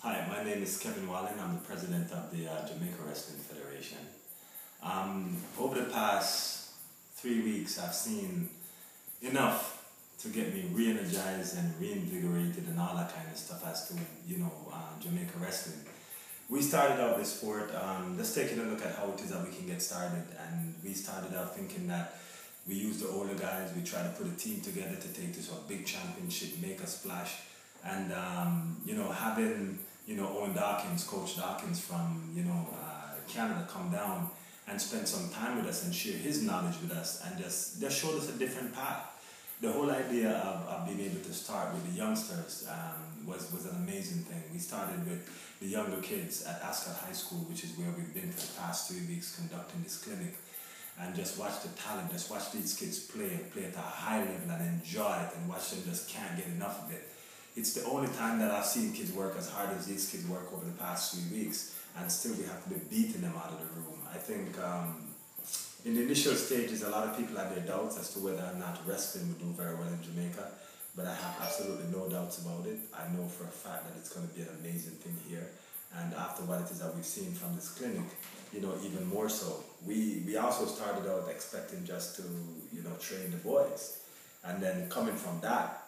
Hi, my name is Kevin Wallen. I'm the president of the Jamaica Wrestling Federation. Over the past 3 weeks, I've seen enough to get me re-energized and reinvigorated and all that kind of stuff as to, Jamaica Wrestling. We started out this sport just taking a look at how it is that we can get started, and we started out thinking that we use the older guys, we try to put a team together to take this to a big championship, make a splash, and having Owen Dawkins, Coach Dawkins from Canada come down and spend some time with us and share his knowledge with us and just showed us a different path. The whole idea of being able to start with the youngsters was an amazing thing. We started with the younger kids at Ascot High School, which is where we've been for the past 3 weeks conducting this clinic, and just watch the talent, just watch these kids play and play at a high level and enjoy it and watch them just can't get enough of it. It's the only time that I've seen kids work as hard as these kids work over the past 3 weeks, and still we have to be beating them out of the room. I think in the initial stages, a lot of people had their doubts as to whether or not wrestling would do very well in Jamaica, but I have absolutely no doubts about it. I know for a fact that it's going to be an amazing thing here, and after what it is that we've seen from this clinic, even more so. We also started out expecting just to, train the boys, and then coming from that,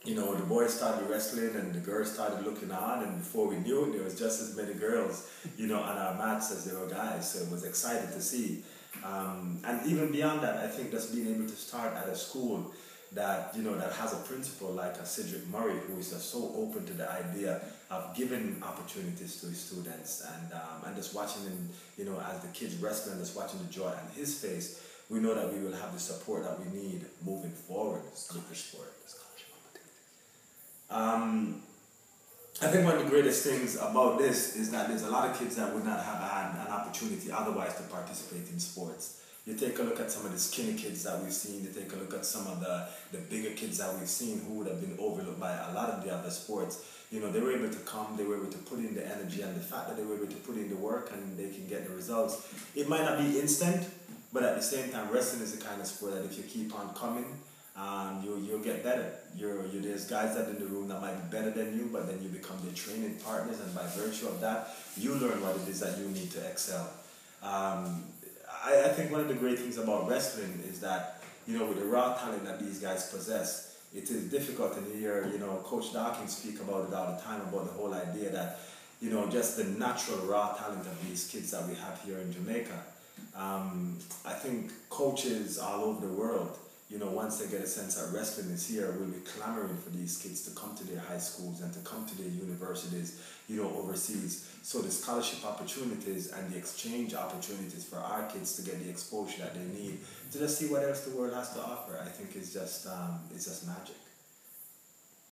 the boys started wrestling and the girls started looking on, and before we knew it, there was just as many girls, on our mats as there were guys, so it was exciting to see. And even beyond that, I think just being able to start at a school that, that has a principal like a Cedric Murray, who is just so open to the idea of giving opportunities to his students, and just watching him, as the kids wrestle and just watching the joy on his face, we know that we will have the support that we need moving forward with the sport. I think one of the greatest things about this is that there's a lot of kids that would not have had an opportunity otherwise to participate in sports. You take a look at some of the skinny kids that we've seen, you take a look at some of the bigger kids that we've seen who would have been overlooked by a lot of the other sports. They were able to come, they were able to put in the energy, and the fact that they were able to put in the work and they can get the results. It might not be instant, but at the same time, wrestling is the kind of sport that if you keep on coming, you'll get better. There's guys that in the room that might be better than you, but then you become their training partners, and by virtue of that, you learn what it is that you need to excel. I think one of the great things about wrestling is that, with the raw talent that these guys possess, it is difficult, and you hear, Coach Dawkins speak about it all the time, about the whole idea that, just the natural raw talent of these kids that we have here in Jamaica. I think coaches all over the world, once they get a sense that wrestling is here, will be clamoring for these kids to come to their high schools and to come to their universities, overseas. So the scholarship opportunities and the exchange opportunities for our kids to get the exposure that they need to just see what else the world has to offer, I think is just magic.